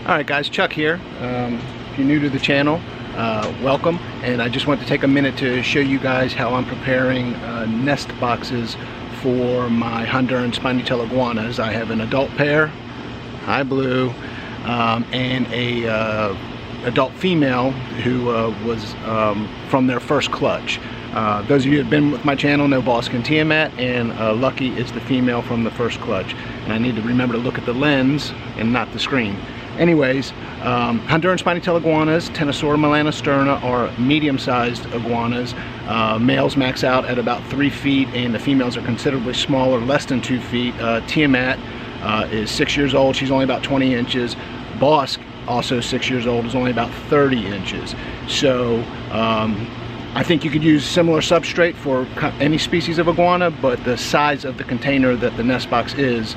Alright guys, Chuck here. If you're new to the channel, welcome, and I just want to take a minute to show you guys how I'm preparing nest boxes for my Honduran spiny-tail iguanas. I have an adult pair, hi Blue, and a adult female who was from their first clutch. Those of you who have been with my channel know Bosque and Tiamat, and Lucky is the female from the first clutch. And I need to remember to look at the lens and not the screen. Anyways, Honduran spiny-tail iguanas, Tenosaura melanosterna, are medium-sized iguanas. Males max out at about 3 feet, and the females are considerably smaller, less than 2 feet. Tiamat is 6 years old. She's only about 20 inches. Bosque, also 6 years old, is only about 30 inches. So I think you could use similar substrate for any species of iguana, but the size of the container that the nest box is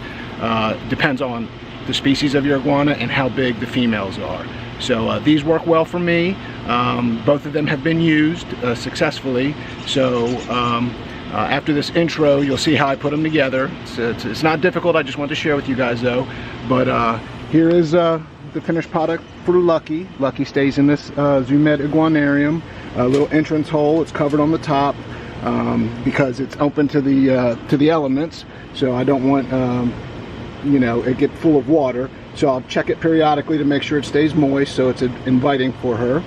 depends on the species of your iguana and how big the females are. So these work well for me. Both of them have been used successfully. So after this intro, you'll see how I put them together. It's not difficult. I just want to share with you guys though. But here is the finished product for Lucky. Lucky stays in this Zoomed iguanarium. A little entrance hole. It's covered on the top because it's open to the elements. So I don't want you know, it get full of water, so I'll check it periodically to make sure it stays moist, so it's inviting for her.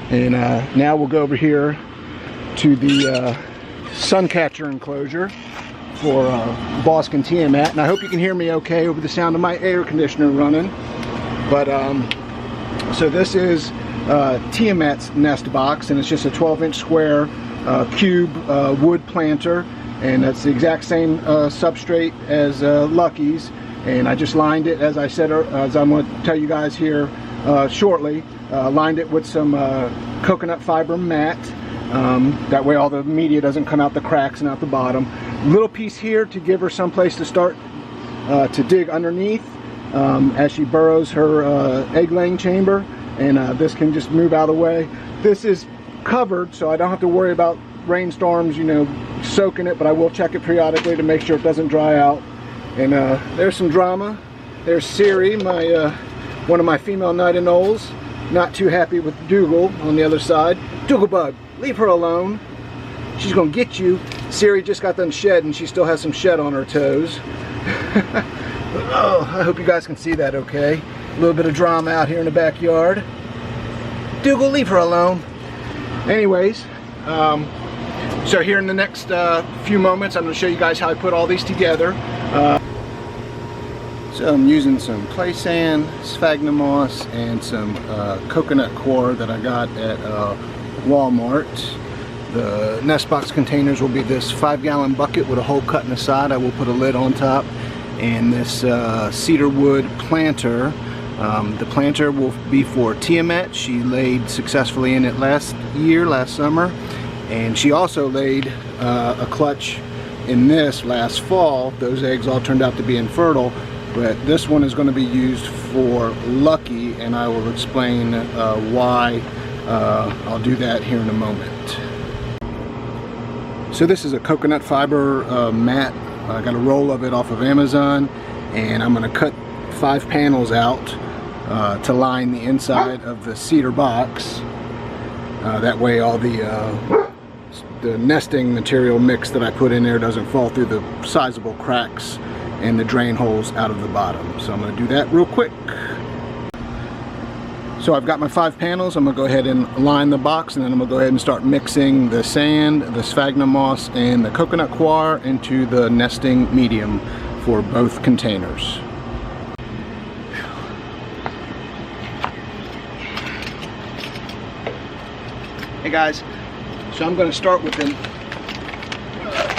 And now we'll go over here to the Suncatcher Enclosure for Bosque and Tiamat, and I hope you can hear me okay over the sound of my air conditioner running. But so this is Tiamat's nest box, and it's just a 12-inch square cube wood planter, and that's the exact same substrate as Lucky's. And I just lined it, as I said, as I'm going to tell you guys here shortly, lined it with some coconut fiber mat. That way all the media doesn't come out the cracks and out the bottom. Little piece here to give her some place to start to dig underneath as she burrows her egg-laying chamber. And this can just move out of the way. This is covered, so I don't have to worry about rainstorms, you know, soaking it, but I will check it periodically to make sure it doesn't dry out. And there's some drama. There's Siri, my one of my female nightingales, not too happy with Dougal on the other side. Dougalbug, leave her alone. She's gonna get you. Siri just got done shedding. She still has some shed on her toes. Oh, I hope you guys can see that okay. A little bit of drama out here in the backyard. Dougal, leave her alone. Anyways, so here in the next few moments, I'm going to show you guys how I put all these together. So I'm using some play sand, sphagnum moss, and some coconut coir that I got at Walmart. The nest box containers will be this 5-gallon bucket with a hole cut in the side. I will put a lid on top, and this cedar wood planter. The planter will be for Tiamat. She laid successfully in it last summer, and she also laid a clutch in this last fall. Those eggs all turned out to be infertile, but this one is going to be used for Lucky, and I will explain why. I'll do that here in a moment. So this is a coconut fiber mat. I got a roll of it off of Amazon, and I'm going to cut 5 panels out to line the inside of the cedar box. That way all the nesting material mix that I put in there doesn't fall through the sizable cracks and the drain holes out of the bottom. So I'm going to do that real quick. So I've got my 5 panels. I'm going to go ahead and line the box, and then I'm going to go ahead and start mixing the sand, the sphagnum moss, and the coconut coir into the nesting medium for both containers. Hey guys, so I'm going to start with an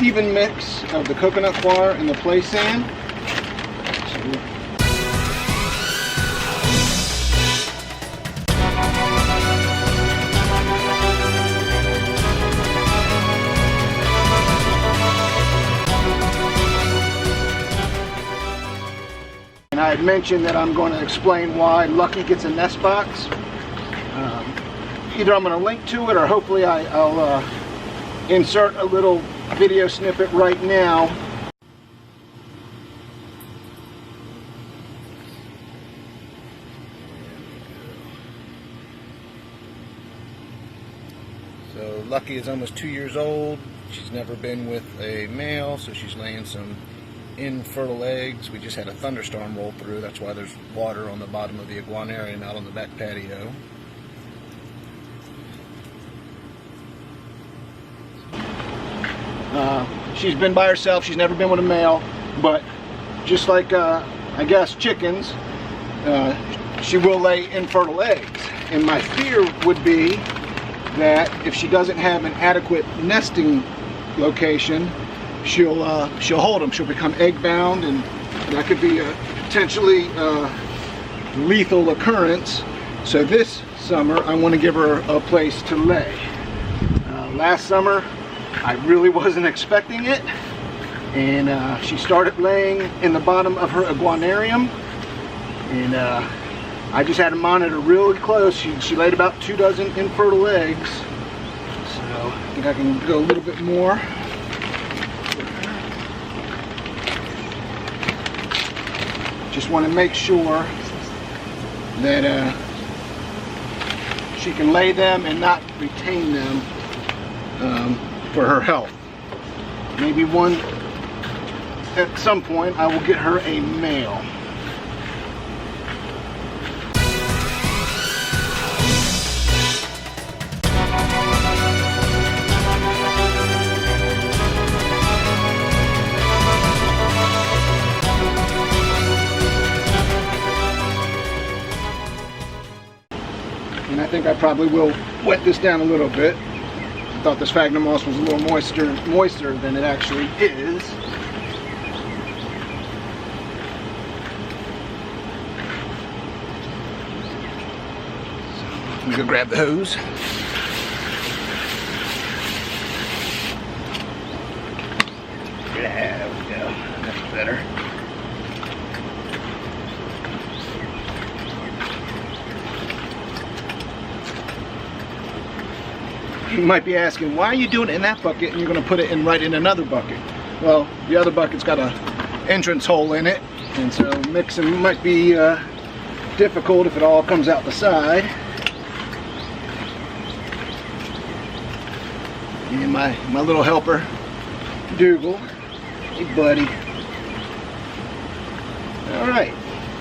even mix of the coconut coir and the play sand. And I had mentioned that I'm going to explain why Lucky gets a nest box. Either I'm going to link to it, or hopefully I'll insert a little video snippet right now. So Lucky is almost 2 years old. She's never been with a male, so she's laying some infertile eggs. We just had a thunderstorm roll through. That's why there's water on the bottom of the iguanarium out on the back patio. She's been by herself. She's never been with a male, but just like I guess chickens, she will lay infertile eggs. And my fear would be that if she doesn't have an adequate nesting location, she'll hold them. She'll become egg bound, and that could be a potentially lethal occurrence. So this summer I want to give her a place to lay. Last summer I really wasn't expecting it, and she started laying in the bottom of her iguanarium, and I just had to monitor really close. She laid about 2 dozen infertile eggs, so I think I can go a little bit more. Just want to make sure that she can lay them and not retain them for her health. Maybe one, at some point, I will get her a male. And I think I probably will wet this down a little bit. I thought the sphagnum moss was a little moister than it actually is. So let me go grab the hose. Yeah, there we go. That's better. You might be asking, why are you doing it in that bucket and you're going to put it in right in another bucket? Well, the other bucket's got an entrance hole in it, and so mixing might be difficult if it all comes out the side. And my little helper, Dougal. Hey buddy. Alright,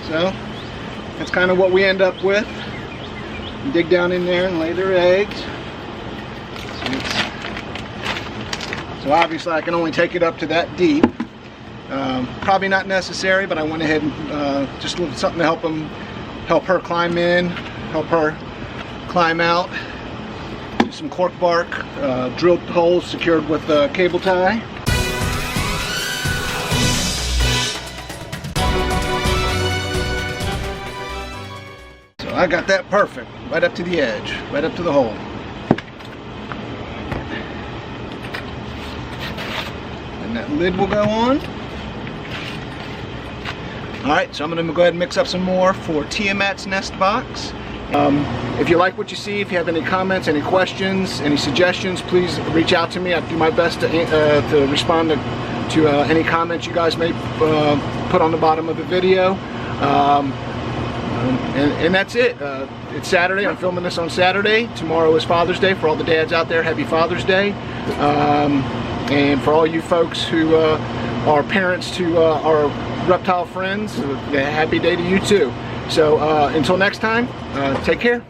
so that's kind of what we end up with. Dig down in there and lay their eggs. So obviously I can only take it up to that deep. Probably not necessary, but I went ahead and just something to help her climb in, help her climb out. Just some cork bark, drilled holes secured with cable tie. So I got that perfect, right up to the edge, right up to the hole. That lid will go on. Alright, so I'm going to go ahead and mix up some more for Tiamat's nest box. If you like what you see, if you have any comments, any questions, any suggestions, please reach out to me. I do my best to respond to any comments you guys may put on the bottom of the video. And that's it. It's Saturday. I'm filming this on Saturday. Tomorrow is Father's Day. For all the dads out there, happy Father's Day. And for all you folks who are parents to our reptile friends, happy day to you too. So until next time, take care.